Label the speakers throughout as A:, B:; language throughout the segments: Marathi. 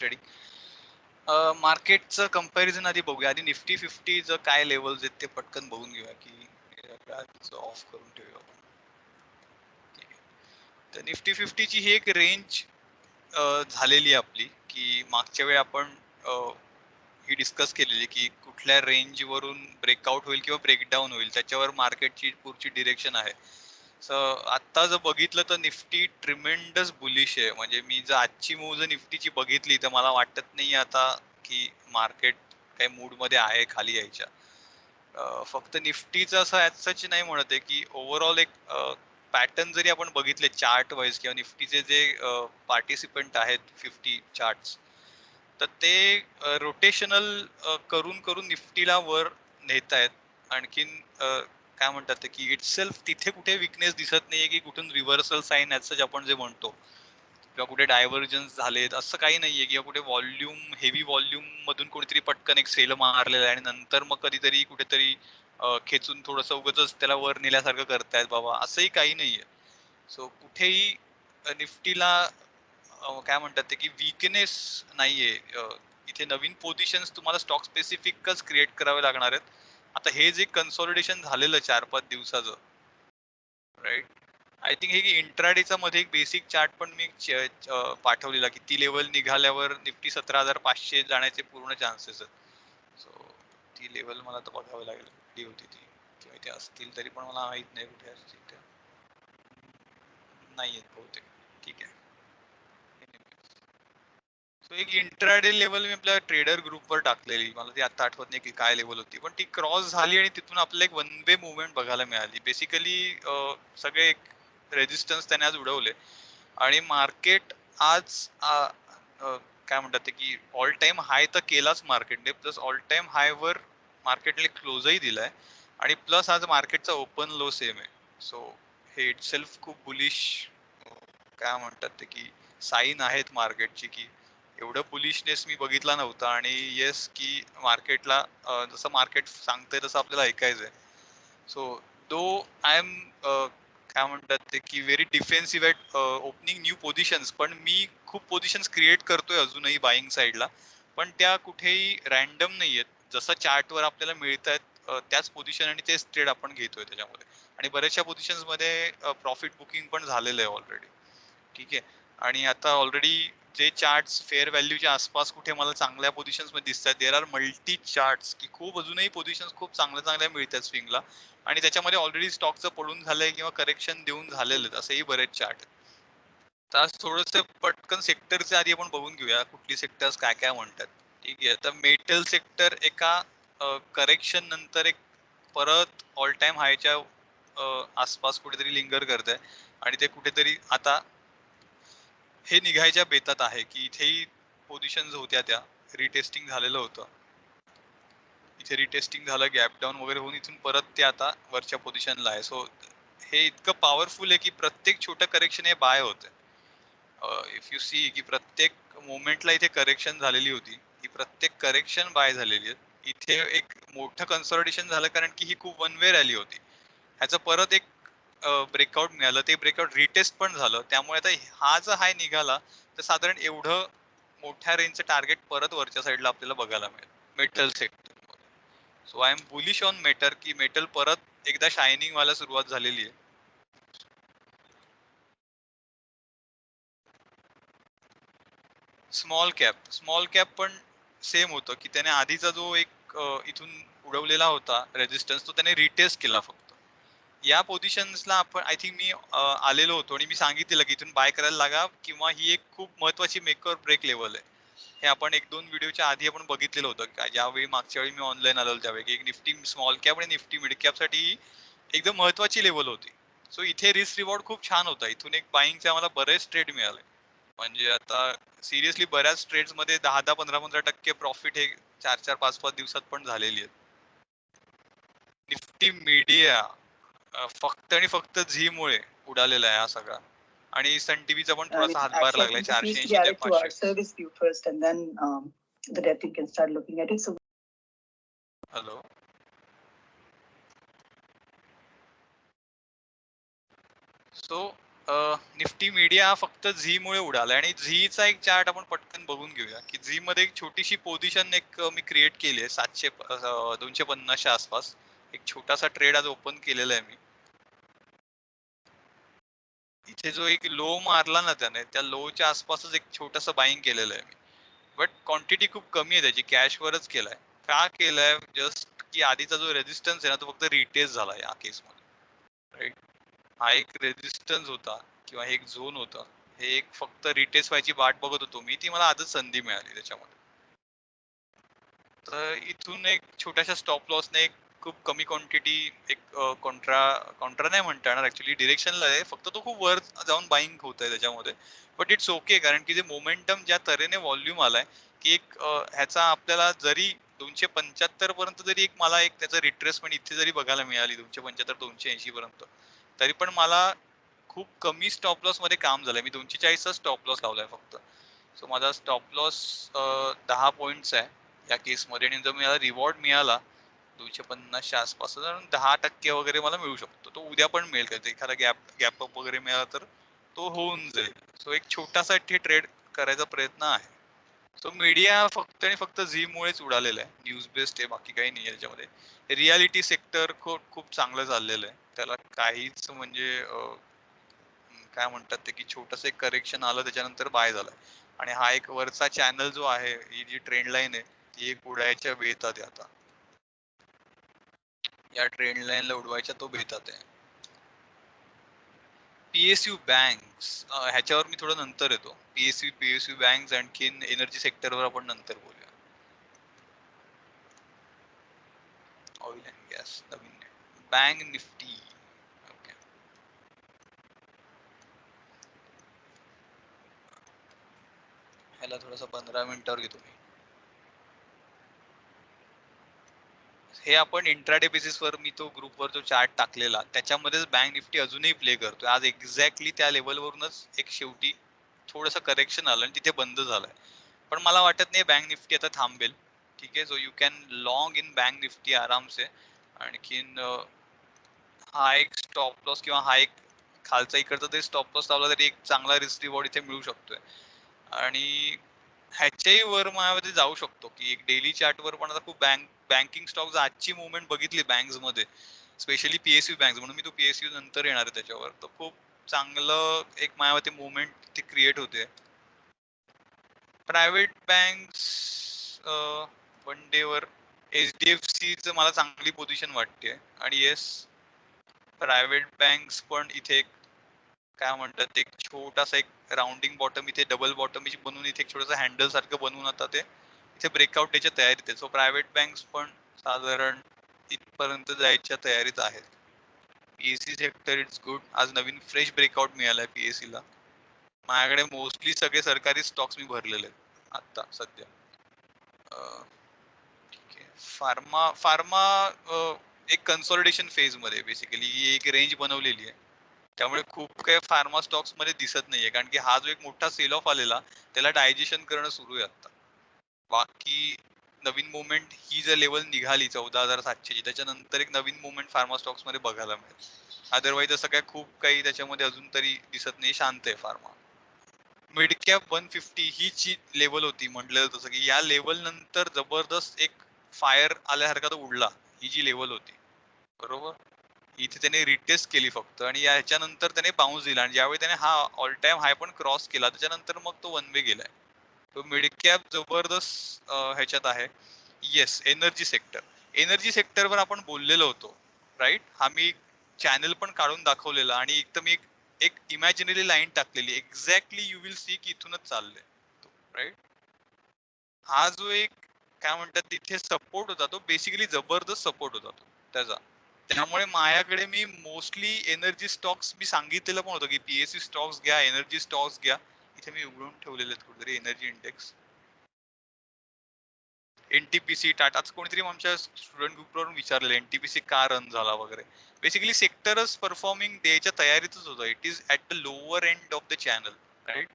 A: ट्रेडिंग. मार्केटचं कंपॅरिझन आधी बघूया. आधी निफ्टी 50चं काय लेवल्स आहेत ते पटकन बघून घेऊया की ऑफ करून ठेवूया आपण. ठीक आहे. तर निफ्टी 50ची ही एक रेंज झालेली आहे आपली, की मागच्या वेळी आपण ही डिस्कस केलेली की कुठल्या रेंज वरून ब्रेकआउट होईल किंवा ब्रेकडाऊन होईल त्याच्यावर मार्केटची पुढची डिरेक्शन आहे. आता जर बघितलं तर निफ्टी ट्रिमेंडस बुलिश आहे. म्हणजे मी जर आजची मूव जर निफ्टीची बघितली तर मला वाटत नाही आता की मार्केट काही मूड मध्ये आहे खाली यायच्या. फक्त निफ्टीचं असं ॲज सच नाही म्हणत आहे की ओव्हरऑल एक पॅटर्न जरी आपण बघितले चार्ट वाईज किंवा निफ्टीचे जे पार्टिसिपंट आहेत 50 चार्ट्स, तर ते रोटेशनल करून करून निफ्टीला वर नेत आहेत. आणखीन काय म्हणतात ते की इटसेल्फ तिथे कुठे विकनेस दिसत नाहीये की कुठून रिव्हर्सल साईन याच आपण जे म्हणतो किंवा कुठे डायव्हर्जन्स झालेत असं काही नाहीये किंवा कुठे व्हॉल्यूम हेवी व्हॉल्यूम मधून कोणीतरी पटकन एक सेल मारलेला आहे आणि नंतर मग कधीतरी कुठेतरी खेचून थोडस उगाचच त्याला वर नेल्यासारखं करतायत बाबा, असंही काही नाहीये. सो कुठेही निफ्टीला काय म्हणतात ते की वीकनेस नाहीये. इथे नवीन पोझिशन्स तुम्हाला स्टॉक स्पेसिफिकच क्रिएट करावे लागणार आहेत. आता हे जे कन्सॉलिडेशन झालेलं 4-5 दिवसाचं, राईट, आय थिंक हे इंट्राडेचा मध्ये एक बेसिक चार्ट पण मी पाठवलेला की ती लेवल निघाल्यावर निफ्टी 17,500 जाण्याचे पूर्ण चान्सेस आहेत. सो ती लेवल मला तर बघावी लागेल कुठली होती ती, किंवा इथे असतील तरी पण मला माहित नाही कुठे असतील त्या, नाही आहेत बहुतेक. ठीक आहे. सो एक इंट्राडे लेवल मी आपल्या ट्रेडर ग्रुपवर टाकलेली, मला ती आता आठवत नाही की काय लेवल होती, पण ती क्रॉस झाली आणि तिथून आपल्याला एक वन वे मुवमेंट बघायला मिळाली. बेसिकली सगळे एक रेजिस्टन्स त्याने आज उडवले आणि मार्केट आज काय म्हणतात ते की ऑल टाइम हाय तर केलाच मार्केटने, प्लस ऑल टाइम हाय वर मार्केटने क्लोजही दिलाय आणि प्लस आज मार्केटचा ओपन लो सेम आहे. सो हे इटसेल्फ खूप बुलिश काय म्हणतात ते की साईन आहेत मार्केटची की एवढं बुलिशनेस मी बघितला नव्हता आणि येस की मार्केटला जसं मार्केट सांगतंय तसं आपल्याला ऐकायचंय. सो दो आय एम काय म्हणतात ते की very defensive at opening new positions, पण मी खूप पोझिशन्स क्रिएट करतोय अजूनही बाईंग साईडला, पण त्या कुठेही रॅन्डम नाहीयेत. जसं चार्टवर आपल्याला मिळत आहेत त्याच पोझिशन आणि तेच ट्रेड आपण घेतोय त्याच्यामध्ये, आणि बऱ्याचशा पोझिशन्स मध्ये प्रॉफिट बुकिंग पण झालेलं आहे ऑलरेडी. ठीक आहे. आणि आता ऑलरेडी जे चार्ट्स फेअर व्हॅल्यूच्या आसपास कुठे मला चांगल्या पोझिशन्स मध्ये दिसतात, देर आर मल्टी चार्ट्स की खूप अजूनही पोझिशन्स खूप चांगल्या चांगल्या मिळतात स्विंगला, आणि त्याच्यामध्ये ऑलरेडी स्टॉकचं पडून झालंय किंवा करेक्शन देऊन झालेलं आहेत असेही बरेच चार्ट आहेत. तर आज थोडंसं पटकन सेक्टरचे आधी आपण बघून घेऊया कुठली सेक्टर्स काय काय म्हणतात. ठीक आहे. तर मेटल सेक्टर एका करेक्शन नंतर एक परत ऑल टाइम हायच्या आसपास कुठेतरी लिंगर करत आहे आणि ते कुठेतरी आता हे निघायच्या बेतात आहे की इथेही पोझिशन्स होत्या त्या रिटेस्टिंग झालेलं होतं, इथे रिटेस्टिंग झालं, गॅप डाऊन वगैरे होऊन इथून परत ते आता वरच्या पोझिशनला आहे. सो हे इतकं पॉवरफुल आहे की प्रत्येक छोटं करेक्शन हे बाय होते. इफ यू सी की प्रत्येक मोमेंटला इथे करेक्शन झालेली होती, ही प्रत्येक करेक्शन बाय झालेली आहे. इथे एक मोठं कन्सॉलिडेशन झालं कारण की ही खूप वन वे रॅली होती, ह्याचं परत एक ब्रेकआउट मिळालं, ते ब्रेकआउट रिटेस्ट पण झालं. त्यामुळे आता हा जर हाय निघाला तर साधारण एवढं मोठ्या रेंजचं टार्गेट परत वरच्या साईडला आपल्याला बघायला मिळेल metal sector. So I am bullish on metal की मेटल परत एकदा शायनिंग व्हायला सुरुवात झालेली आहे. स्मॉल कॅप पण सेम होतं की त्याने आधीचा जो एक इथून उडवलेला होता रेजिस्टन्स तो त्याने रिटेस्ट केला. फक्त या पोझिशन्सला आपण आय थिंक मी आलेलो होतो आणि मी सांगितलेलं की इथून बाय करायला लागा, किंवा ही एक खूप महत्वाची मेक और ब्रेक लेवल आहे. हे आपण 1-2 व्हिडिओच्या आधी आपण बघितलेलं होतं का ज्यावेळी मागच्या वेळी मी ऑनलाईन आलेलो त्यावेळी एक निफ्टी स्मॉल कॅप आणि निफ्टी मिड कॅप साठी एकदम महत्वाची लेवल होती. सो इथे रिस्क रिवॉर्ड खूप छान होता, इथून एक बाईंगचे आम्हाला बरेच ट्रेड मिळाले. म्हणजे आता सिरियसली बऱ्याच ट्रेड्स मध्ये 10-15% प्रॉफिट हे 4-5 दिवसात पण झालेली आहेत. निफ्टी मीडिया फक्त आणि फक्त झी मुळे उडालेला आहे हा सगळा, आणि सन टीव्हीचा पण थोडासा हातभार लागलाय 480 ते 500. हॅलो, सो निफ्टी मीडिया हा फक्त झी मुळे उडाला आणि झीचा एक चार्ट आपण पटकन बघून घेऊया की झी मध्ये एक छोटीशी पोझिशन एक मी क्रिएट केली आहे 250च्या आसपास. एक छोटासा ट्रेड आज ओपन केलेला आहे मी. इथे जो एक लो मारला ना त्याने, त्या लोच्या आसपासच एक छोटस बाईंग केलेलं आहे मी. बट क्वांटिटी खूप कमी आहे त्याची, कॅशवरच केलाय. का केलाय? जस्ट की आधीचा जो रेजिस्टन्स आहे ना तो फक्त रिटेस्ट झाला या केसमध्ये, राईट. हा एक रेजिस्टन्स होता किंवा एक झोन होता. हे एक फक्त रिटेस्ट व्हायची वाट बघत होतो मी, ती मला आजच संधी मिळाली त्याच्यामध्ये. तर इथून एक छोट्याशा स्टॉप लॉसने एक खूप कमी क्वांटिटी एक कॉन्ट्रा कॉन्ट्रा नाही म्हणता येणार, ऍक्च्युली डिरेक्शनला आहे, फक्त तो खूप वर जाऊन बाईंग होत आहे त्याच्यामध्ये. बट इट्स ओके, कारण की जे मोमेंटम ज्या तऱ्हेने व्हॉल्यूम आलाय की एक ह्याचा आपल्याला जरी 275 पर्यंत जरी एक मला एक त्याचं रिट्रेसमेंट इथे जरी बघायला मिळाली 275 280 पर्यंत, तरी पण मला खूप कमी स्टॉप लॉस मध्ये काम झालंय. मी 240 चा स्टॉप लॉस लावलाय फक्त. सो माझा स्टॉप लॉस 10 पॉइंट्स आहे या केसमध्ये, आणि जर मला रिवॉर्ड मिळाला 250च्या आसपास, तर 10% वगैरे मला मिळू शकतो. तो उद्या पण मिळेल का, एखादा गॅप अप वगैरे मिळाला तर तो होऊन जाईल. सो एक छोटासा इथे ट्रेड करायचा प्रयत्न आहे. सो मीडिया फक्त आणि फक्त झी मुळेच उडालेला आहे. न्यूज बेस्ड आहे, बाकी काही नाही याच्यामध्ये. रियालिटी सेक्टर खूप खूप चांगलं चाललेलं आहे. त्याला काहीच म्हणजे काय म्हणतात ते, की छोटस एक करेक्शन आलं त्याच्यानंतर बाय झालं. आणि हा एक वरचा चॅनल जो आहे, ही जी ट्रेंड लाईन आहे, ती एक उडायच्या बेतात आहे आता. या ट्रेंड लाईनला उडवायच्या तो बेतात आहे. पीएसयू बँक्स ह्याच्यावर मी थोडं नंतर येतो. पीएसयू बँक्स आणखीन एनर्जी सेक्टरवर आपण नंतर बोलूया. Oil and gas Naveen bank Nifty. Okay, ह्याला थोडासा 15 मिनिटावर घेतो मी. हे आपण इंट्राडे बेसिसवर मी तो ग्रुपवर जो चार्ट टाकलेला त्याच्यामध्येच बँक निफ्टी अजूनही प्ले करतोय. आज एक्झॅक्टली त्या लेवलवरूनच एक शेवटी थोडंसं करेक्शन आलं आणि तिथे बंद झालंय. पण मला वाटत नाही बँक निफ्टी आता थांबेल. ठीक आहे, so you can long in bank Nifty आरामसे. आणखीन हा एक स्टॉप लॉस किंवा हा एक खालचा इकडचा तरी स्टॉप लॉस लावला तरी एक चांगला रिस्क रिवॉर्ड इथे मिळू शकतोय. आणि ह्याच्याही वर मायामध्ये जाऊ शकतो की एक डेली चार्ट वर पण आता खूप बँकिंग स्टॉक्स आजची मुवमेंट बघितली बँक्स मध्ये, स्पेशली पीएसयू बँक्स, म्हणून मी तो पीएसयू नंतर येणार आहे त्याच्यावर. तर खूप चांगलं एक मायावरती मुवमेंट ती क्रिएट होते. प्रायव्हेट बँक्स वन डे वर एचडीएफसी च मला चांगली पोझिशन वाटते. आणि येस, प्रायव्हेट बँक्स पण इथे काय म्हणतात एक छोटासा एक राउंडिंग बॉटम इथे डबल बॉटम बनवून इथे एक छोटंसं हँडल सारखं बनवून आता ते इथे ब्रेकआउट द्यायच्या तयारीत आहे. सो प्रायव्हेट बँक्स पण साधारण इथपर्यंत जायच्या तयारीत आहेत. PSC sector it's good. आज नवीन फ्रेश ब्रेकआउट मिळालाय पीएससी ला. माझ्याकडे मोस्टली सगळे सरकारी स्टॉक्स मी भरलेले आहेत आता सध्या. ठीक आहे, फार्मा फार्मा एक कन्सॉलिडेशन फेज मध्ये बेसिकली ही एक रेंज बनवलेली आहे. त्यामुळे खूप काही फार्मा स्टॉक्स मध्ये दिसत नाहीये, कारण की हा जो एक मोठा सेल ऑफ आलेला त्याला डायजेशन करणं सुरू आहे आता. बाकी नवीन मुवमेंट ही जर लेवल निघाली 14,700 ची, त्याच्यानंतर एक नवीन मुवमेंट फार्मा स्टॉक्स मध्ये बघायला मिळेल. अदरवाईज असं काय खूप काही त्याच्यामध्ये अजून तरी दिसत नाही, शांत आहे फार्मा. मिड कॅप 150 ही जी लेवल होती, म्हटलं तसं की या लेवल नंतर जबरदस्त एक फायर आल्यासारखा तो उडला. ही जी लेवल होती, बरोबर, इथे त्याने रिटेस्ट केली फक्त, आणि याच्यानंतर त्याने बाउन्स दिला, आणि ज्यावेळी त्याने हा ऑल टाइम हाय पण क्रॉस केला त्याच्यानंतर मग तो वन वे गेलाय. तो मिड कॅप जबरदस्त ह्याच्यात आहे. Yes, energy sector. एनर्जी सेक्टरवर आपण बोललेलो होतो, राईट. हा मी चॅनल पण काढून दाखवलेला, आणि एक तर मी एक इमॅजिनरी लाईन टाकलेली, एक्झॅक्टली यू विल सी की इथूनच चाललंय, राईट. हा जो एक काय म्हणतात तिथे सपोर्ट होता, तो बेसिकली जबरदस्त सपोर्ट होता तो त्याचा. त्यामुळे माझ्याकडे मी मोस्टली एनर्जी स्टॉक्स मी सांगितलेलं पण होतं की पीएसयू स्टॉक्स घ्या, एनर्जी स्टॉक्स घ्या. इथे मी उघडून ठेवलेले आहेत कुठेतरी एनर्जी इंडेक्स. एनटीपीसी टाटाच कोणीतरी आमच्या स्टुडंट ग्रुपवरून विचारलेलं एनटीपीसी का रन झाला वगैरे. बेसिकली सेक्टरच परफॉर्मिंग द्यायच्या तयारीतच होतं. It is at the lower end of the channel, right.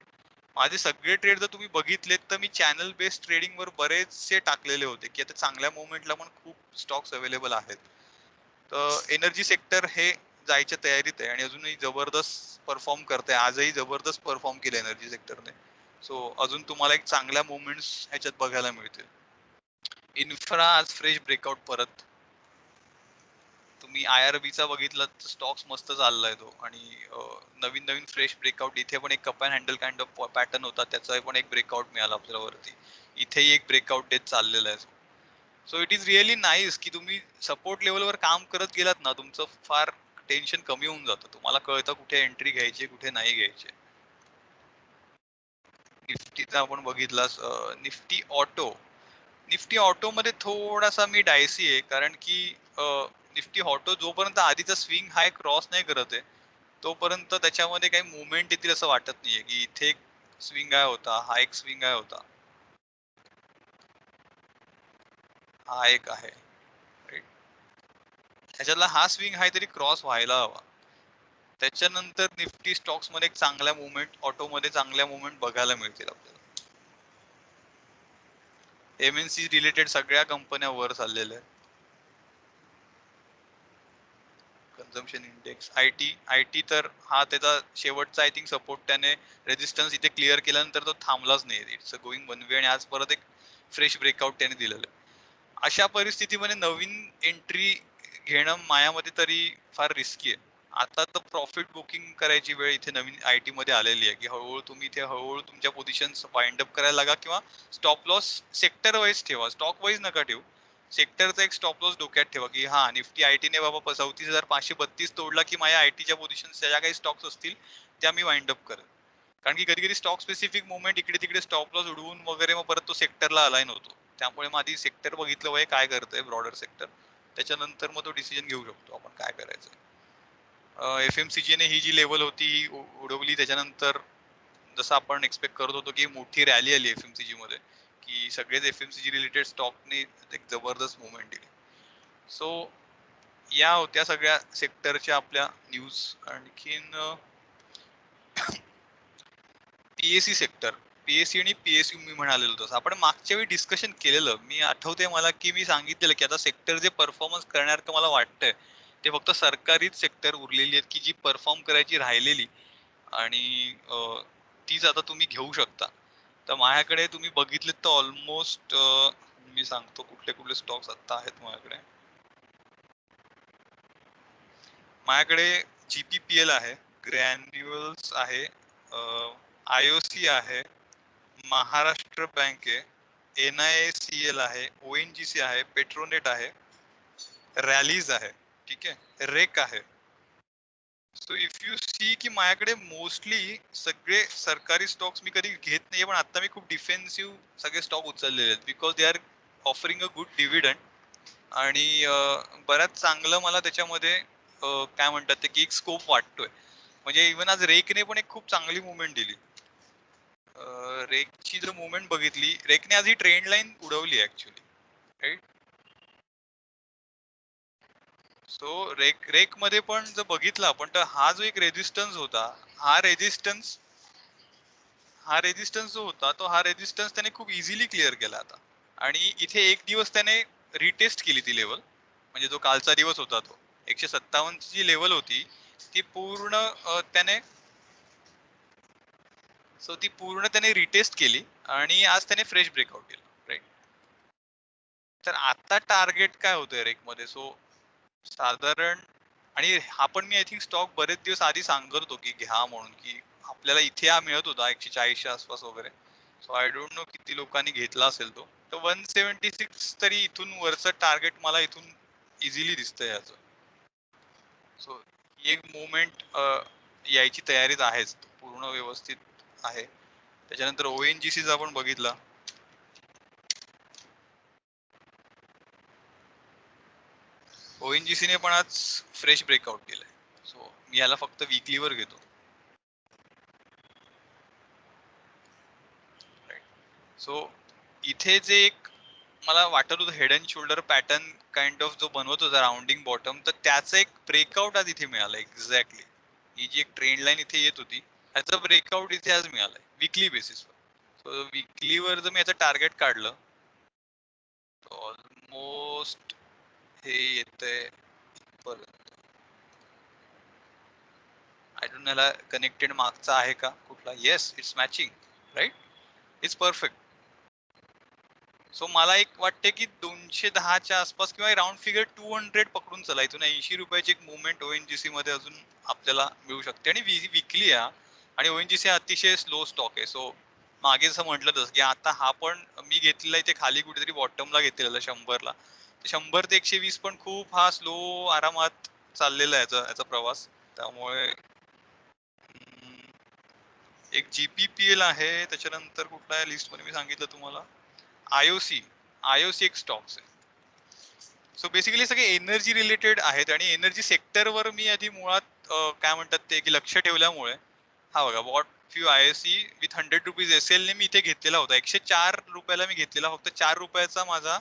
A: माझे सगळे ट्रेड जर तुम्ही बघितलेत तर मी चॅनल बेस्ड ट्रेडिंग वर बरेचसे टाकलेले होते की आता चांगल्या मुवमेंटला पण खूप स्टॉक्स अवेलेबल आहेत. तर एनर्जी सेक्टर हे जायच्या तयारीत आहे आणि अजूनही जबरदस्त परफॉर्म करते, आजही जबरदस्त परफॉर्म केलं एनर्जी सेक्टरने. सो अजून तुम्हाला एक चांगल्या मुवमेंट्स ह्याच्यात बघायला मिळतील. इन्फ्रा आज फ्रेश ब्रेकआउट परत. तुम्ही IRB चा बघितलं तर स्टॉक्स मस्त चाललाय तो, आणि नवीन नवीन फ्रेश ब्रेकआउट. इथे पण एक cup and handle kind of pattern होता, त्याचा पण एक ब्रेकआउट मिळाला आपल्याला वरती. इथेही एक ब्रेकआउट देत चाललेला आहे. So it is really nice की तुम्ही सपोर्ट लेवलवर काम करत गेलात ना, तुमचं फार टेन्शन कमी होऊन जातं. तुम्हाला कळतं कुठे एंट्री घ्यायची, कुठे नाही घ्यायची. निफ्टीचा आपण बघितला, निफ्टी ऑटो मध्ये थोडासा मी डायसी आहे, कारण की निफ्टी ऑटो जोपर्यंत आधीचा स्विंग हाय क्रॉस नाही करत आहे, तोपर्यंत त्याच्यामध्ये काही मुवमेंट येतील असं वाटत नाहीये. की इथे एक स्विंग हाय होता, हा एक स्विंग हाय होता, हा एक आहे, ह्याच्यातला हा स्विंग हाय तरी क्रॉस व्हायला हवा. त्याच्यानंतर निफ्टी स्टॉक्स मध्ये एक चांगल्या मुवमेंट, ऑटो मध्ये चांगल्या मुवमेंट बघायला मिळतील आपल्याला. MNC रिलेटेड सगळ्या कंपन्या वर चाललेल्या आहेत. कन्झम्पशन इंडेक्स, आयटी तर हा त्याचा शेवटचा आय थिंक सपोर्ट, त्याने रेजिस्टन्स इथे क्लिअर केल्यानंतर तो थांबलाच नाही. इट्स गोइंग वन वे, आणि आज परत एक फ्रेश ब्रेकआउट त्याने दिलेलं आहे. अशा परिस्थितीमध्ये नवीन एंट्री घेणं मायामध्ये तरी फार रिस्की आहे. आता तर प्रॉफिट बुकिंग करायची वेळ इथे नवीन आयटी मध्ये आलेली आहे, की हळूहळू तुम्ही इथे हळूहळू तुमच्या पोझिशन वाइंड अप करायला लागा, किंवा स्टॉप लॉस सेक्टर वाईज ठेवा, स्टॉक वाईज नका ठेवू. सेक्टरचा एक स्टॉप लॉस डोक्यात ठेवा, की हा निफ्टी आयटीने बाबा 34,532 तोडला, की माझ्या आयटीच्या पोझिशन ज्या काही स्टॉक्स असतील त्या मी वाइंड अप करेन. कारण की कधी कधी स्टॉक स्पेसिफिक मुवमेंट इकडे तिकडे स्टॉप लॉस उडवून वगैरे मग परत तो सेक्टरला अलाइन होतो. त्यामुळे माझी सेक्टर बघितलं पाहिजे काय करतंय ब्रॉडर सेक्टर, त्याच्यानंतर मग तो डिसिजन घेऊ शकतो आपण काय करायचं. FMCG ने ही जी लेवल होती ही उडवली, त्याच्यानंतर जसं आपण एक्सपेक्ट करत होतो की मोठी रॅली आली FMCG मध्ये, की सगळेच FMCG रिलेटेड स्टॉकने एक जबरदस्त मुवमेंट दिली. सो या होत्या सगळ्या सेक्टरच्या आपल्या न्यूज. आणखीन PSE सेक्टर, PSE आणि PSU मी म्हणालेलो तसं आपण मागच्या वेळी डिस्कशन केलेलं. मी आठवते मला की मी सांगितलेलं की आता सेक्टर जे परफॉर्मन्स करणार का मला वाटतंय ते फक्त सरकारीच सेक्टर उरलेली आहेत की जी परफॉर्म करायची राहिलेली, आणि तीच आता तुम्ही घेऊ शकता. तर माझ्याकडे तुम्ही बघितले तर ऑलमोस्ट मी सांगतो कुठले कुठले स्टॉक्स आता आहेत माझ्याकडे. माझ्याकडे GPPL आहे, ग्रॅन्युअल्स आहे, IOC आहे, महाराष्ट्र बँक आहे, NICL आहे, ONGC आहे, पेट्रोनेट आहे, रॅलीज आहे, ठीक आहे, रेक आहे. सो इफ यू सी की माझ्याकडे मोस्टली सगळे सरकारी स्टॉक्स मी कधी घेत नाहीये, पण आता मी खूप डिफेन्सिव्ह सगळे स्टॉक उचललेले आहेत, because they are offering a good dividend. आणि बऱ्याच चांगलं मला त्याच्यामध्ये काय म्हणतात ते की एक स्कोप वाटतोय. म्हणजे इव्हन आज रेकने पण एक खूप चांगली मुवमेंट दिली. रेकची जर मुवमेंट बघितली, रेकने आज ही ट्रेंड लाईन उडवली ऍक्च्युली, राईट. सो रेक मध्ये पण जर बघितलं आपण तर हा जो एक रेजिस्टन्स होता, हा रेजिस्टन्स हा रेजिस्टन्स जो होता तो हा रेजिस्टन्स त्याने खूप इझिली क्लिअर केला आता. आणि इथे एक दिवस त्याने रिटेस्ट केली ती लेवल, म्हणजे जो कालचा दिवस होता तो 157 ची लेवल होती ती पूर्ण त्याने ती पूर्ण त्याने रिटेस्ट केली, आणि आज त्याने फ्रेश ब्रेकआउट केलं, राईट. तर आता टार्गेट काय होतंय रेक मध्ये, सो साधारण, आणि हा पण मी आय थिंक स्टॉक बरेच दिवस आधी सांगत होतो की घ्या म्हणून, की आपल्याला इथे हा मिळत होता 140च्या आसपास वगैरे. सो आय डोंट नो किती लोकांनी घेतला असेल तो. तर 176 तरी इथून वरचं टार्गेट मला इथून इझिली दिसतंय याचं. सो ही एक मुवमेंट यायची तयारीत आहेच, पूर्ण व्यवस्थित आहे. त्याच्यानंतर ONGC चा आपण बघितला, ONGC ने पण आज फ्रेश ब्रेकआउट केलाय. सो मी याला फक्त वीकलीवर घेतो. सो इथे जे एक मला वाटत होतं head and shoulder pattern kind of जो बनवत होता राउंडिंग बॉटम, तर त्याचं एक ब्रेकआउट आज इथे मिळालं एक्झॅक्टली. ही जी एक ट्रेंड लाईन इथे येत होती ह्याचं ब्रेकआउट इथे आज मिळालंय विकली बेसिसवर. सो विकलीवर जर मी याचं टार्गेट काढलं तर ऑलमोस्ट हे येतंय, आय डोंट नो याला कनेक्टेड मागचा आहे का कुठला. Yes, it's matching, right, it's perfect. So मला एक वाटते की 210च्या आसपास किंवा राऊंड फिगर 200 पकडून चला. इथून 80 रुपयाची एक मुवमेंट ओएनजीसी मध्ये अजून आपल्याला मिळू शकते आणि विकली आहे. आणि ओएनजीसी अतिशय स्लो स्टॉक आहे. सो मागे जसं म्हटलं तसं की आता हा पण मी घेतलेला इथे खाली कुठेतरी बॉटमला घेतलेला 100ला. 100 ते 120 पण खूप हा स्लो आरामात चाललेला आहे याचा प्रवास. त्यामुळे एक जीपीपीएल आहे. त्याच्यानंतर कुठला आहे लिस्ट मध्ये मी सांगितलं तुम्हाला, आयओसी. आयओसी एक स्टॉक्स आहे. सो बेसिकली सगळे एनर्जी रिलेटेड आहेत आणि एनर्जी सेक्टरवर मी आधी मुळात काय म्हणतात ते की लक्ष ठेवल्यामुळे हा बघा what few IOC with 100 rupees SL ने मी इथे घेतलेला होता. 104 रुपयाला मी घेतलेला. फक्त 4 रुपयाचा माझा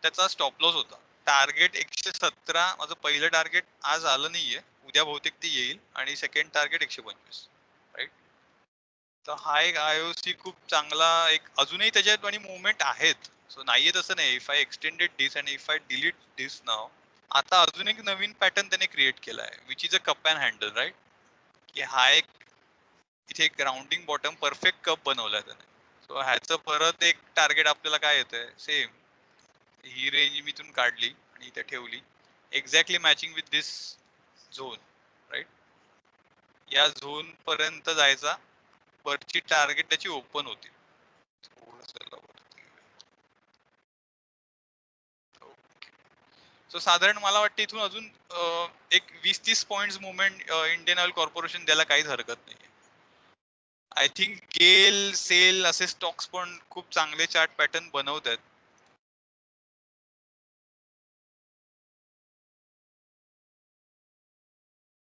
A: त्याचा स्टॉप लॉस होता. टार्गेट 117. माझं पहिलं टार्गेट आज आलं नाहीये, उद्या बहुतेक ते येईल. आणि सेकंड टार्गेट 125, राईट. तर हा एक आयओसी खूप चांगला एक अजूनही त्याच्यात आणि मुवमेंट आहेत. सो नाहीये तसं नाही. इफ आय एक्सटेंडेड दिस आणि if I delete this now, आता अजून एक नवीन पॅटर्न त्याने क्रिएट केलाय which is a cup and handle, right. की हा एक इथे एक राउंडिंग बॉटम परफेक्ट कप बनवलाय त्याने. सो ह्याचं परत एक टार्गेट आपल्याला काय येतंय सेम, ही रेंज मी इथून काढली आणि इथे ठेवली exactly matching with this zone, right. या झोन पर्यंत जायचा, वरची टार्गेट त्याची ओपन होती. सो साधारण मला वाटतं इथून अजून एक 20-30 point movement Indian oil corporation द्यायला काहीच हरकत नाही. आय थिंक गेल, सेल असे स्टॉक्स पण खूप चांगले चार्ट पॅटर्न बनवत आहेत.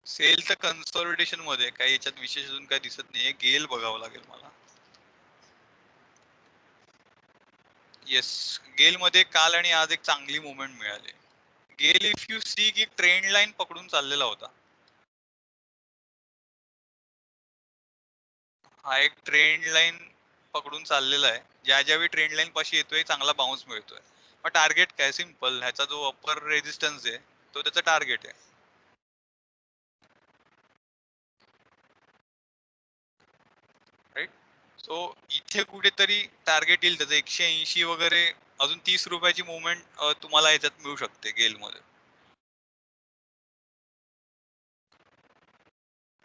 A: सेल तर कन्सॉलिडेशन मध्ये काही याच्यात विशेष अजून काही दिसत नाहीये. गेल बघावं लागेल मला. येस, गेल मध्ये काल आणि आज एक चांगली मुवमेंट मिळाली. गेल इफ यू सी की ट्रेंड लाईन पकडून चाललेला होता. हा एक ट्रेंड लाईन पकडून चाललेला आहे. ज्यावेळी ट्रेंड लाईन पाशी येतोय चांगला बाउन्स मिळतोय. मग टार्गेट काय सिम्पल, ह्याचा जो अपर रेजिस्टन्स आहे तो त्याचा टार्गेट आहे, राईट. सो इथे कुठेतरी टार्गेट येईल त्याचं 180 वगैरे. अजून 30 रुपयाची मुवमेंट तुम्हाला याच्यात मिळू शकते गेल मध्ये.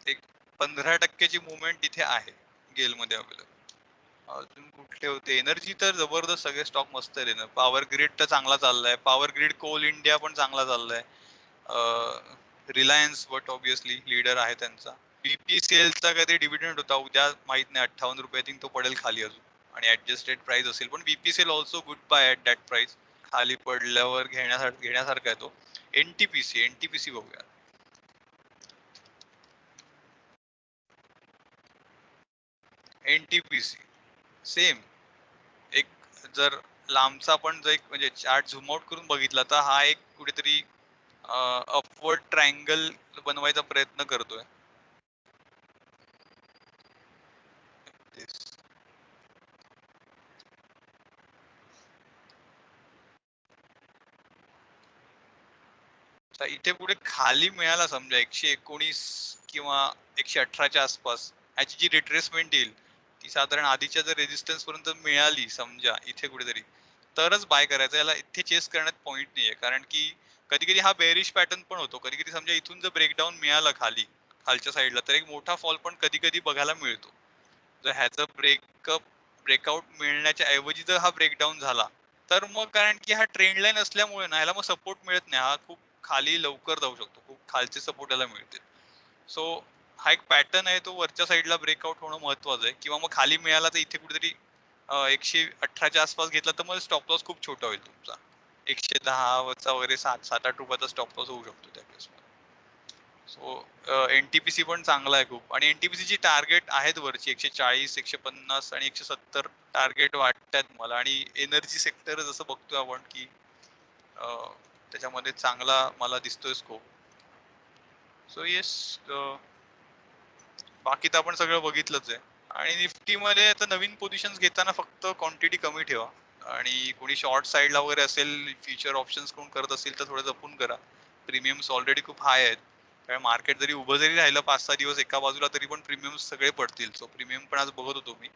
A: एक 15% मुवमेंट इथे आहे गेल मध्ये अवेलेबल. अजून कुठले होते, एनर्जी तर जबरदस्त सगळे स्टॉक मस्त आहे ना. पॉवर ग्रिड तर चांगला चाललाय. पॉवर ग्रिड कोल इंडिया पण चांगला चाललाय. रिलायन्स बट ऑब्विसली लीडर आहे त्यांचा. बीपीसीएलचा काहीतरी डिव्हिडंड होता उद्या, माहित नाही 58 रुपये थिंक तो पडेल खाली अजून आणि ऍडजस्टेड प्राइस असेल. पण BPCL also good buy at that price. खाली पडल्यावर घेण्यासारखा आहे तो. एनटीपीसी बघूया. एनटीपीसी सेम एक, जर लांबचा पण जर एक म्हणजे चार्ट झूम आउट करून बघितला तर हा एक कुठेतरी अपवर्ड ट्रायंगल बनवायचा प्रयत्न करतोय. इथे पुढे खाली मिळाला समजा 119 किंवा 118च्या आसपास, याची जी रिट्रेसमेंट येईल ती साधारण आधीच्या जर रेजिस्टन्स पर्यंत मिळाली समजा इथे कुठेतरी, तरच बाय करायचं. याला इथे चेस करण्यात पॉइंट नाहीये. कारण की कधी कधी हा बेरिश पॅटर्न पण होतो. कधी कधी समजा इथून जर ब्रेकडाऊन मिळालं खाली खालच्या साईडला तर एक मोठा फॉल पण कधी कधी बघायला मिळतो. जर ह्याचं ब्रेकआउट मिळण्याच्या ऐवजी जर हा ब्रेकडाऊन झाला तर मग, कारण की हा ट्रेंड लाईन असल्यामुळे ना ह्याला मग सपोर्ट मिळत नाही. हा खूप खाली लवकर जाऊ शकतो. खूप खालचे सपोर्ट याला मिळते. सो हा एक पॅटर्न आहे, तो वरच्या साईडला ब्रेकआउट होणं महत्वाचं आहे. किंवा मग खाली मिळाला तर इथे कुठेतरी 118च्या आसपास घेतला तर मग स्टॉप लॉस खूप छोटा होईल तुमचा. 110 वगैरे 7-8 रुपयाचा स्टॉप लॉस होऊ शकतो त्या केसमध्ये. सो एनटीपीसी पण चांगला आहे खूप. आणि एनटीपीसी ची टार्गेट आहेत वरची 140, 150 आणि 170 टार्गेट वाटतात मला. आणि एनर्जी सेक्टर जसं बघतोय आपण की त्याच्यामध्ये चांगला मला दिसतोय स्कोप. सो येस, बाकी तर आपण सगळं बघितलंच आहे. आणि निफ्टी मध्ये आता नवीन पोझिशन्स घेताना फक्त क्वांटिटी कमी ठेवा. आणि कोणी शॉर्ट साईडला वगैरे असेल, फ्युचर ऑप्शन्स कोण करत असेल तर थोडं जपून करा. प्रीमियम्स ऑलरेडी खूप हाय आहेत. कारण मार्केट जरी उभं जरी राहिलं 5-6 दिवस एका बाजूला तरी पण प्रीमियम सगळे पडतील. सो प्रीमियम पण आज बघत होतो मी.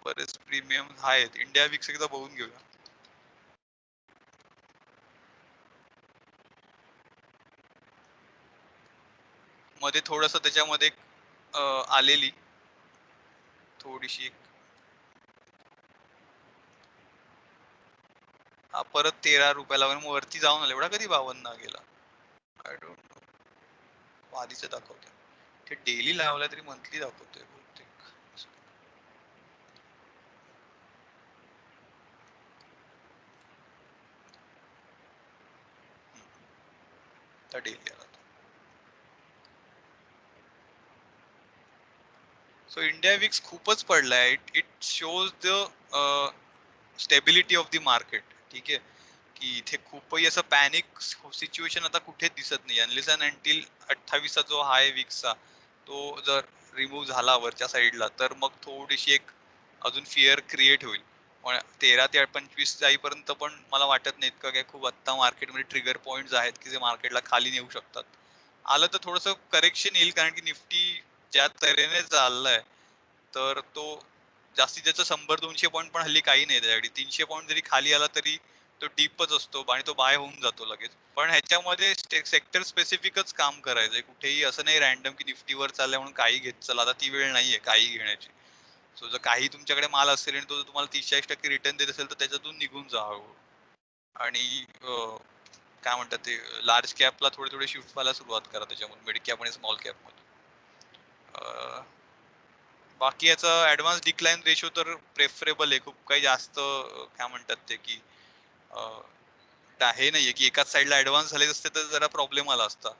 A: बरेच प्रीमियम आहेत. इंडिया विक्स एकदा बघून घेऊया. मध्ये थोडस त्याच्यामध्ये आलेली थोडीशी परत 13 रुपयाला वरती जाऊन आला. एवढा कधी 52 गेला? I don't no. आधीच दाखवते. ते डेली लावला तरी मंथली दाखवतोय बहुतेक. डेली आला. सो इंडिया विक्स खूपच पडलाय. It shows the stability of the market. ठीक आहे, की इथे खूपही असं पॅनिक सिच्युएशन आता कुठेच दिसत नाही. अनलेस अँड अंटिल 28 जो हाय विक्सचा तो जर रिमूव्ह झाला वरच्या साईडला तर मग थोडीशी एक अजून फिअर क्रिएट होईल. पण 13 ते 25 जाईपर्यंत पण मला वाटत नाही इतकं काय खूप आत्ता मार्केटमध्ये ट्रिगर पॉइंट्स आहेत की जे मार्केटला खाली नेऊ शकतात. आलं तर थोडंसं करेक्शन येईल, कारण की निफ्टी ज्या तऱ्हेने चाललाय तर तो जास्तीत जास्त 100-200 पॉईंट पण हल्ली काही नाही त्याच्याकडे. 300 पॉईंट जरी खाली आला तरी तो डीपच असतो आणि तो बाय होऊन जातो लगेच. पण ह्याच्यामध्ये सेक्टर स्पेसिफिकच काम करायचंय. कुठेही असं नाही रॅन्डम की निफ्टीवर चाललंय म्हणून काही घेत चला. आता ती वेळ नाहीये काही घेण्याची. सो जर काही तुमच्याकडे माल असेल आणि तो तुम्हाला 30-40% रिटर्न देत असेल तर त्याच्यातून निघून जा. आणि काय म्हणतात ते लार्ज कॅपला थोडे थोडे शिफ्ट व्हायला सुरुवात करा त्याच्यामध्ये, मिड कॅप आणि स्मॉल कॅप मध्ये. बाकी याचा ऍडव्हान्स डिक्लाइन रेशो तर प्रेफरेबल आहे. खूप काही जास्त काय म्हणतात ते की हे नाहीये की एकाच साईडला ऍडव्हान्स झाले असते तर जरा प्रॉब्लेम आला असता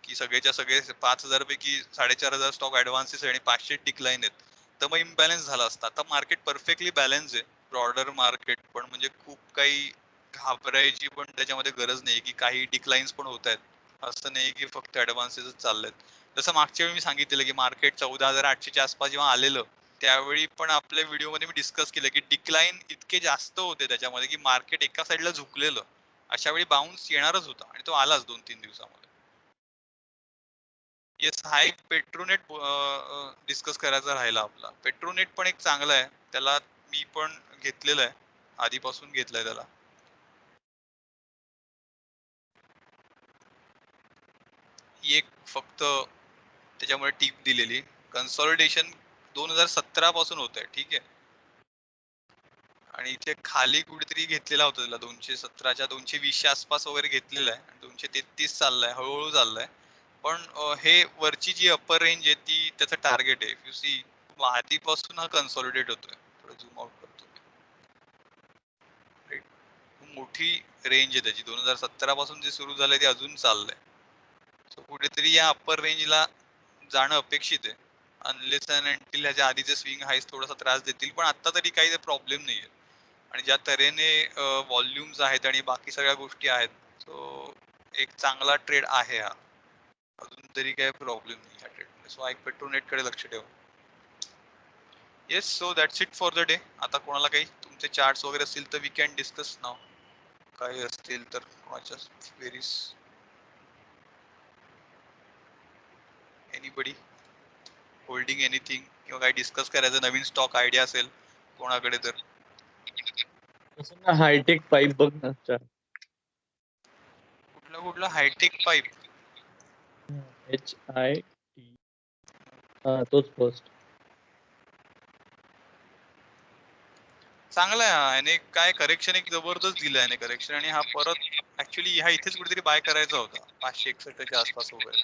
A: की सगळेच्या सगळे 5,000 पैकी 4,500 स्टॉक ऍडव्हान्सेस आणि 500 डिक्लाइन आहेत, तर मग इम्बॅलन्स झाला असता. आता मार्केट परफेक्टली बॅलन्स आहे, ब्रॉडर मार्केट पण. म्हणजे खूप काही घाबरायची पण त्याच्यामध्ये गरज नाही की काही डिक्लाइन्स पण होत आहेत. असं नाही की फक्त ऍडव्हान्सेसच चाललेत. जसं मागच्या वेळी मी सांगितलेलं की मार्केट 14,800च्या आसपास जेव्हा आलेलं त्यावेळी पण आपल्या व्हिडिओमध्ये मी डिस्कस केलं की डिक्लाइन इतके जास्त होते त्याच्यामध्ये की मार्केट एका साईडला झुकलेलं. अशा वेळी बाउन्स येणारच होता आणि तो आलाच 2-3 दिवसामध्ये. येस, हा एक पेट्रोनेट डिस्कस करायचा राहिला आपला. पेट्रोनेट पण एक चांगला आहे. त्याला मी पण घेतलेलं आहे. आधीपासून घेतलंय त्याला. ही एक फक्त त्याच्यामुळे टीप दिलेली. कन्सॉलिडेशन 2017 पासून होत आहे. ठीक आहे. आणि इथे खाली कुठेतरी घेतलेला होता त्याला 217च्या 220च्या आसपास वगैरे घेतलेला आहे. 233 चाललाय, हळूहळू चाललाय. पण हे वरची जी अप्पर रेंज आहे ती त्याचं टार्गेट आहे. यू सी आधीपासून हा कन्सॉलिडेट होतोय. थोडं झूम आउट करतो. मोठी रेंज आहे त्याची. 2017 पासून जे सुरू झालंय ते अजून चाललंय. सो कुठेतरी या अप्पर रेंजला जाणं अपेक्षित आहे. अनलेस अँड अंटिल ह्याच्या आधीचे स्विंग हाईस थोडासा त्रास देतील, पण आता तरी काही प्रॉब्लेम नाहीये. आणि ज्या तऱ्हेने व्हॉल्युम्स आहेत आणि बाकी सगळ्या गोष्टी आहेत, सो एक चांगला ट्रेड आहे हा. अजून तरी काही प्रॉब्लेम नाही ह्या ट्रेडमध्ये. सो एक पेट्रोनेट कडे लक्ष ठेवा. Yes, so that's it for the day. आता कोणाला काही तुमचे चार्ट्स वगैरे असतील तर वी कॅन डिस्कस नाव. काही असतील तर कोणाच्या क्वेरीज. एनीबडी होल्डिंग एनिथिंग किंवा काही डिस्कस करायचं नवीन स्टॉक आयडिया असेल कोणाकडे तर.
B: हायटेक पाईप बघ ना.
A: कुठला हायटेक पाईप?
B: HIT तोच फर्स्ट.
A: चांगला आहे आणि काय करेक्शन एक जबरदस्त दिलं आहे करेक्शन. आणि हा परत ऍक्च्युली ह्या इथेच कुठेतरी बाय करायचा होता 561च्या आसपास वगैरे.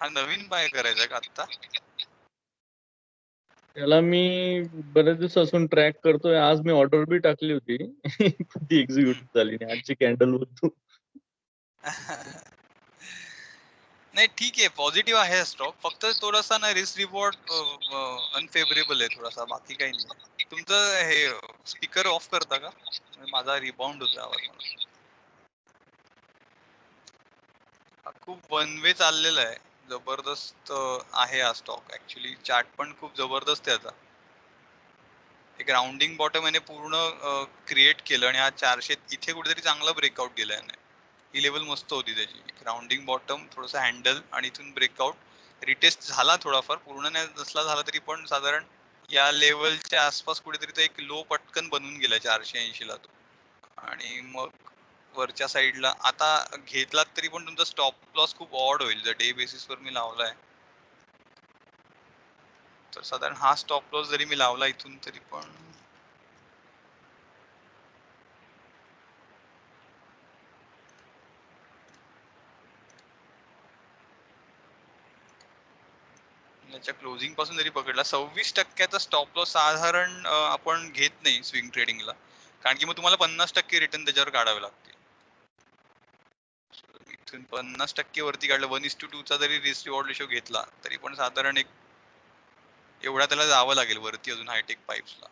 A: हा नवीन बाय करायचा का आता?
B: त्याला मी बरेच दिवसापासून ट्रॅक करतोय. आज मी ऑर्डर बी टाकली होती. ती एक्झिक्यूट झाली नाही. आजची कॅन्डल होतो.
A: नाही ठीक आहे, पॉझिटिव्ह आहे स्टॉक. फक्त थोडासा ना रिस्क रिवॉर्ड अनफेवरेबल आहे थोडासा, बाकी काही नाही. तुमचं हे स्पीकर ऑफ करता का? माझा रिबाउंड होतो आवाज मला. खूप वन वे चाललेला आहे. जबरदस्त आहे हा स्टॉक. ऍक्च्युली चार्ट पण खूप जबरदस्त आहे आता. एक राउंडिंग बॉटम याने पूर्ण क्रिएट केलं आणि हा 400 इथे कुठेतरी चांगला ब्रेकआउट दिला याने. ही लेवल मस्त होती त्याची. राउंडिंग बॉटम, थोडंसं हँडल आणि इथून ब्रेकआउट रिटेस्ट झाला थोडाफार, पूर्ण नाही नसला झाला तरी पण साधारण या लेवलच्या आसपास कुठेतरी तो एक लो पटकन बनून गेला 480 ला तो. आणि मग वरच्या साईडला आता घेतलात तरी पण तुमचा स्टॉप लॉस खूप ऑड होईल. जर डे बेसिसवर मी लावलाय तर साधारण हा स्टॉप लॉस जरी मी लावला इथून तरी पण याच्या क्लोजिंग पासून जरी पकडला 26% स्टॉप लॉस साधारण आपण घेत नाही स्विंग ट्रेडिंगला, कारण की मग तुम्हाला 50% रिटर्न त्याच्यावर काढावे लागते. इथून 50% वरती काढलं 1:2 चा जरी रिस्क रिवॉर्ड रेशो घेतला तरी पण साधारण एक एवढा त्याला जावं लागेल वरती अजून हायटेक पाईप्सला.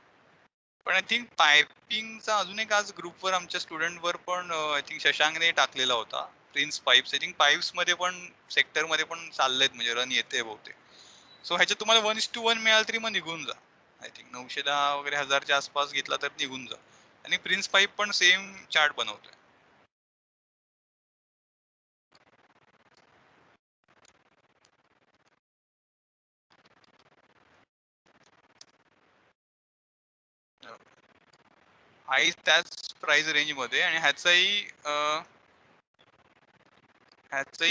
A: पण आय थिंक पायपिंगचा अजून एक आज ग्रुपवर आमच्या स्टुडंटवर पण आय थिंक शशांकने टाकलेला होता prince pipes. I think pipes मध्ये पण सेक्टर मध्ये पण चाललेत म्हणजे रन येते बहुतेक. सो ह्याच्यात तुम्हाला 1:1 मिळालं तरी मग निघून जा. आय थिंक 910 वगैरे 1000च्या आसपास घेतला तर निघून जा. आणि प्रिन्स पाईप पण सेम चार्ट बनवतोय. हाही त्याच प्राइस रेंज मध्ये आणि ह्याचाही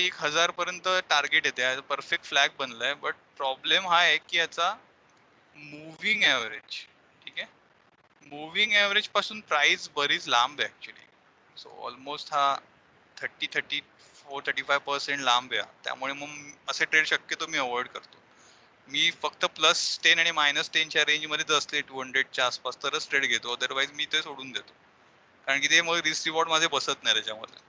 A: 1000 पर्यंत टार्गेट येते. परफेक्ट फ्लॅग बनलाय. बट प्रॉब्लेम हा आहे की याचा मुव्हिंग ऍव्हरेज, ठीक आहे, मुव्हिंग ऍव्हरेज पासून प्राइस बरीच लांब आहे ऍक्च्युली. सो ऑलमोस्ट हा 34-35% लांब आहे. त्यामुळे मग असे ट्रेड शक्यतो मी अवॉइड करतो. मी फक्त +10 आणि -10 च्या रेंज मध्येच असले 200च्या आसपास तरच ट्रेड घेतो. अदरवाईज मी ते सोडून देतो, कारण की ते मग रिस्क रिवॉर्ड माझे बसत नाही त्याच्यामध्ये.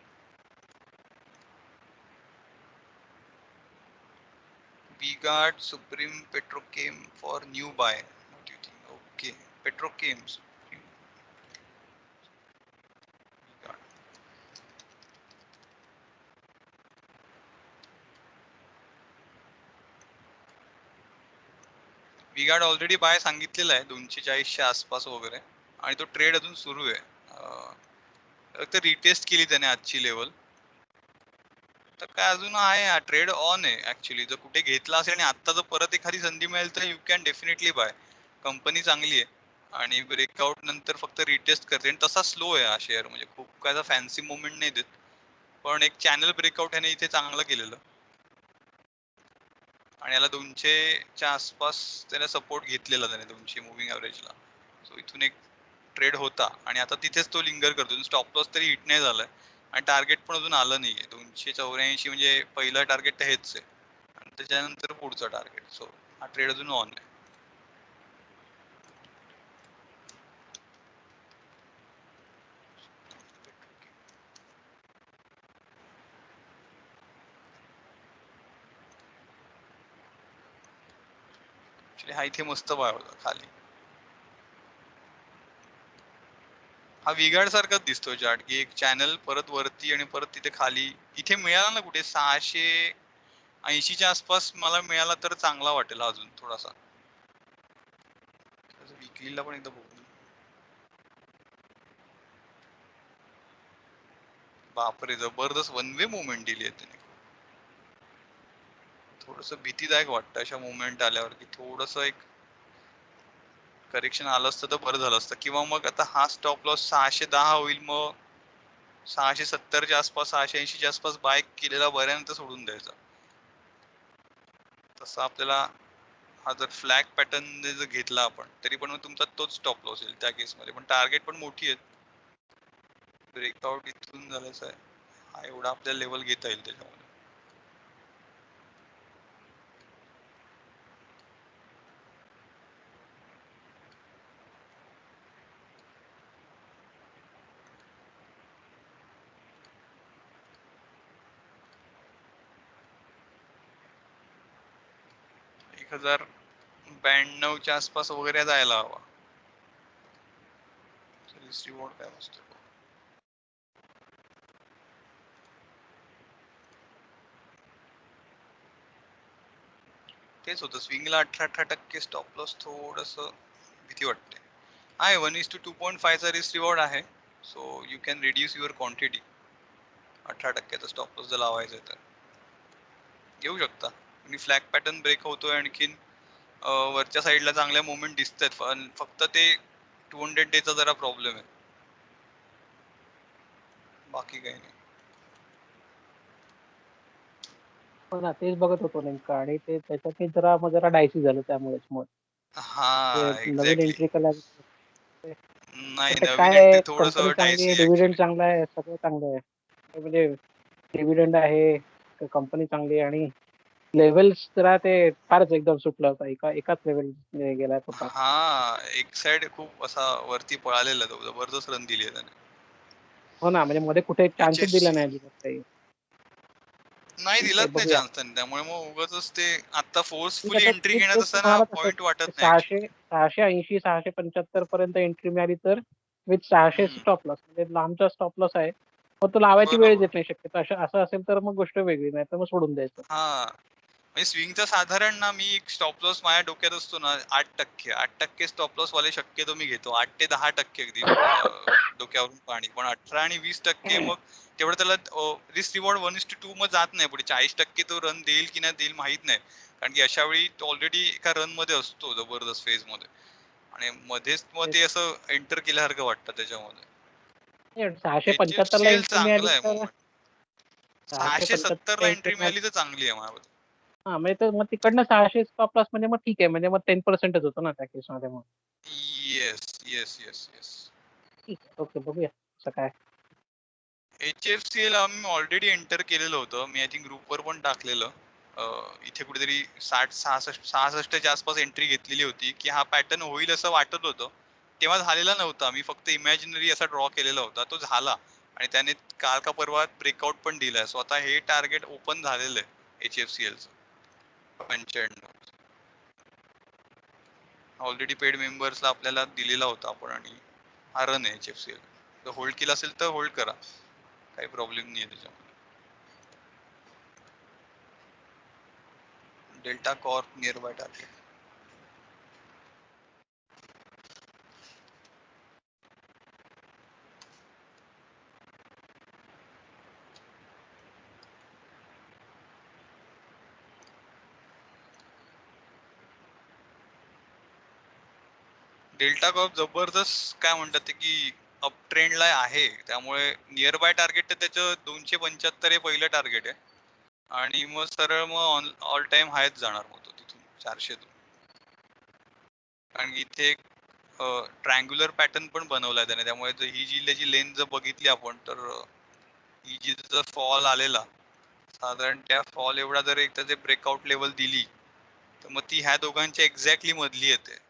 A: V-Guard Supreme Petrochem for new buy. What do you think? Okay, Petrochems. V-Guard already buy सांगितलेला आहे 240च्या आसपास वगैरे, आणि तो ट्रेड अजून सुरू आहे. तर रिटेस्ट केली त्याने आजची लेवल. तर काय अजून आहे, हा ट्रेड ऑन आहे ऍक्च्युली. जर कुठे घेतला असेल आणि आता जर परत एखादी संधी मिळेल तर you can definitely buy. Company चांगली आहे आणि ब्रेकआउट नंतर फक्त रिटेस्ट करते आणि तसा स्लो आहे हा शेअर, म्हणजे खूप काय फॅन्सी मुवमेंट नाही देत. पण एक चॅनल ब्रेकआउट ह्याने इथे चांगलं केलेलं आणि याला 200च्या आसपास त्याने सपोर्ट घेतलेला त्याने 200 मुव्हिंग ऍव्हरेजला. सो इथून एक ट्रेड होता आणि आता तिथेच तो लिंगर करतो. स्टॉप लॉस तरी हिट नाही झालाय आणि टार्गेट पण अजून आलं नाहीये. 284 म्हणजे पहिलं टार्गेट तर हेच आहे आणि त्याच्यानंतर पुढचं टार्गेट. सो हा ट्रेड अजून ऑन आहे. हा इथे मस्त बाय होता खाली. हा V-Guard सारखाच दिसतोय चार्ट, की एक चॅनल परत वरती आणि परत तिथे खाली. इथे मिळाला ना कुठे 680च्या आसपास मला मिळाला तर चांगला वाटेल अजून थोडासा. विकलीला पण एकदा बघू. बापरे, जबरदस्त वन वे मुवमेंट दिली आहे त्याने. थोडस भीतीदायक वाटतं अशा मुवमेंट आल्यावर, की थोडस एक करेक्शन आलं असतं तर बरं झालं असतं. किंवा मग आता हा स्टॉप लॉस 610 होईल, मग 670च्या आसपास 680च्या आसपास बाय केलेला बऱ्यानंतर सोडून द्यायचा. तसं आपल्याला हा जर फ्लॅग पॅटर्न जर घेतला आपण तरी पण तुमचा तोच स्टॉप लॉस येईल त्या केसमध्ये. पण टार्गेट पण मोठी आहेत. ब्रेकआउट इथून झाल्याच आहे, हा एवढा आपल्याला लेवल घेता येईल त्याच्यामध्ये. एक 1092च्या आसपास वगैरे जायला हवा. रिवॉर्ड काय असतो तेच होतं, स्विंगला 18% स्टॉप लॉस, थोडस भीती वाटते. आहे 1:2.5 चा रिस्क रिवॉर्ड आहे. So you can reduce your quantity. 18% stop loss जर लावायचं तर घेऊ शकता. आणि फ्लॅग पॅटर्न ब्रेक होतोय आणखीन वरच्या साईडला चांगल्या मुवमेंट दिसतात, पण फक्त ते 200 डेचा जरा प्रॉब्लेम आहे. बाकी काही नाही.
C: हो ना, तेच बघत होतो नेमकं आणि ते त्याच्यात जरा डायसी झालं त्यामुळेच मग
A: हा
C: ते नवीन
A: एक्झॅक्टली.
C: एंट्री केला.
A: नाही,
C: पण ते
A: नवीन
C: काय
A: एंट्री
C: आहे,
A: थोडस
C: कंपनी चांगली आहे,
A: डायसी
C: डिव्हिडंड
A: ऍक्च्युली.
C: चांगला आहे, सगळं चांगलं आहे. ते म्हणजे डिव्हिडंड आहे, कंपनी चांगली आहे आणि लेव्हल्स जरा ते फारच एकदम सुटलं होतं. एकाच लेव्हल गेला होता.
A: हा, एक साइड खूप असा वरती पळालेला तो, जबरदस्त रन दिली आहे त्याने.
C: हो ना, म्हणजे मध्ये कुठे चान्सच दिला
A: HFC
C: नाही अजिबात काही.
A: नाही
C: ठीक आहे,
A: दिलाच नाही
C: बघूया.
A: चान्स त्यांनी, त्यामुळे मग उगाचच ते आता
C: ठीक
A: फोर्सफुली
C: आहे, तर
A: एंट्री
C: तेच
A: घेण्यात
C: तेच
A: असताना
C: तुम्हाला तसं
A: पॉइंट वाटत नाही ऍक्च्युली.
C: 680, 675 पर्यंत एंट्री मिळाली तर विथ 600 स्टॉप लॉस, म्हणजे लांबचा स्टॉप लॉस आहे. मग तो लावायची वेळ
A: बरोबर.
C: देत नाही शक्यतो. असं असेल तर मग गोष्ट वेगळी, नाही तर मग सोडून द्यायचं.
A: हा, म्हणजे स्विंगचा साधारण ना, मी एक स्टॉप लॉस माझ्या डोक्यात असतो ना 8% स्टॉप लॉस वाले शक्यतो मी घेतो. 8 ते 10% अगदी डोक्यावरून पाणी. पण 18 आणि 20% मग तेवढं त्याला रिस्क रिवॉर्ड 1:2 मग जात नाही पुढे. 40% तो रन देईल की नाही देईल माहित नाही. कारण की अशा वेळी तो ऑलरेडी एका रन मध्ये असतो जबरदस्त फेज मध्ये, आणि मध्येच मग ते असं एंटर केल्यासारखं वाटतं त्याच्यामध्ये.
C: 675 ला
A: HFCL
C: एंट्री मिळाली
A: चांगलं आहे
C: तर
A: मोमेंट.
C: 675
A: 670
C: ला
A: ला
C: एंट्री
A: एंट्री
C: मिळाली.
A: मिळाली तर चांगली आहे माझ्या.
C: हा, म्हणजे मग तिकडनं 600 स्टॉप लॉस म्हणजे मग ठीक आहे, म्हणजे मग 10%च होतो ना त्या केसमध्ये मग.
A: Yes yes yes yes.
C: ठीक आहे, ओके, बघूया कसं काय.
A: HFCL आम्ही ऑलरेडी एंटर केलेलं होतं. मी आय थिंक ग्रुपवर पण टाकलेलं. इथे कुठेतरी 60-66 च्या आसपास एंट्री घेतलेली होती, की हा पॅटर्न होईल असं वाटत होतं. तेव्हा झालेला नव्हता. मी फक्त इमॅजिनरी असा ड्रॉ केलेला होता. तो झाला आणि त्याने काल का परवा ब्रेकआउट पण दिलाय. सो आता हे टार्गेट ओपन झालेलं आहे HFCLचं 95. ऑलरेडी पेड मेंबर्सला आपल्याला दिलेला होता आपण, आणि हा रन आहे HFCL. जर होल्ड केला असेल तर होल्ड करा, काही प्रॉब्लेम नाही आहे त्याच्यामध्ये. Delta Corp near by target. Delta Corp जबरदस्त काय म्हणतात ते, की अप ट्रेंडला आहे, त्यामुळे नियर बाय टार्गेट तर त्याचं 275 हे पहिलं टार्गेट आहे, आणि मग सरळ मग ऑल टाइम हायच जाणार मग तो तिथून 400. कारण की इथे एक ट्रायंग्युलर पॅटर्न पण बनवलाय त्याने, त्यामुळे ही जी त्याची लेंथ जर बघितली आपण तर ही जी जर फॉल आलेला साधारण त्या फॉल एवढा जर एक त्याचे ब्रेकआउट लेवल दिली तर मग ती ह्या दोघांच्या एक्झॅक्टली मधली येते.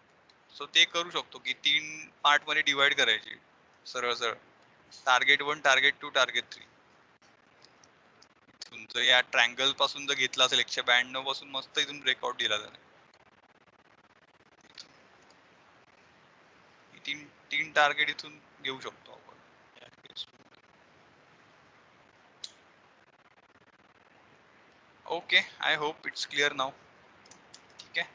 A: सो ते करू शकतो की 3 पार्ट मध्ये डिवाइड करायची सरळ सरळ, टार्गेट 1, टार्गेट 2, टार्गेट 3. तुमचं या ट्रायंगल पासून जर घेतला असेल 192 पासून, मस्त इथून ब्रेकआउट दिला त्याने. तीन टार्गेट इथून घेऊ शकतो आपण या केसमध्ये. Okay, I hope it's clear now. ठीक आहे,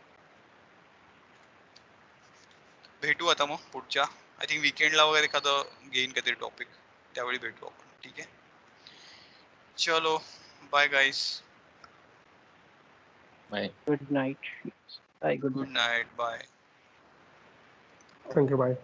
A: भेटू आता मग पुढच्या, आय थिंक वीकेंडला वगैरे एखादं घेईन काहीतरी टॉपिक, त्यावेळी भेटू आपण. ठीक आहे, चलो bye guys.
B: Bye.
C: Good night. Bye, good
A: good
C: night.
A: Night, bye.
D: Thank you. Bye.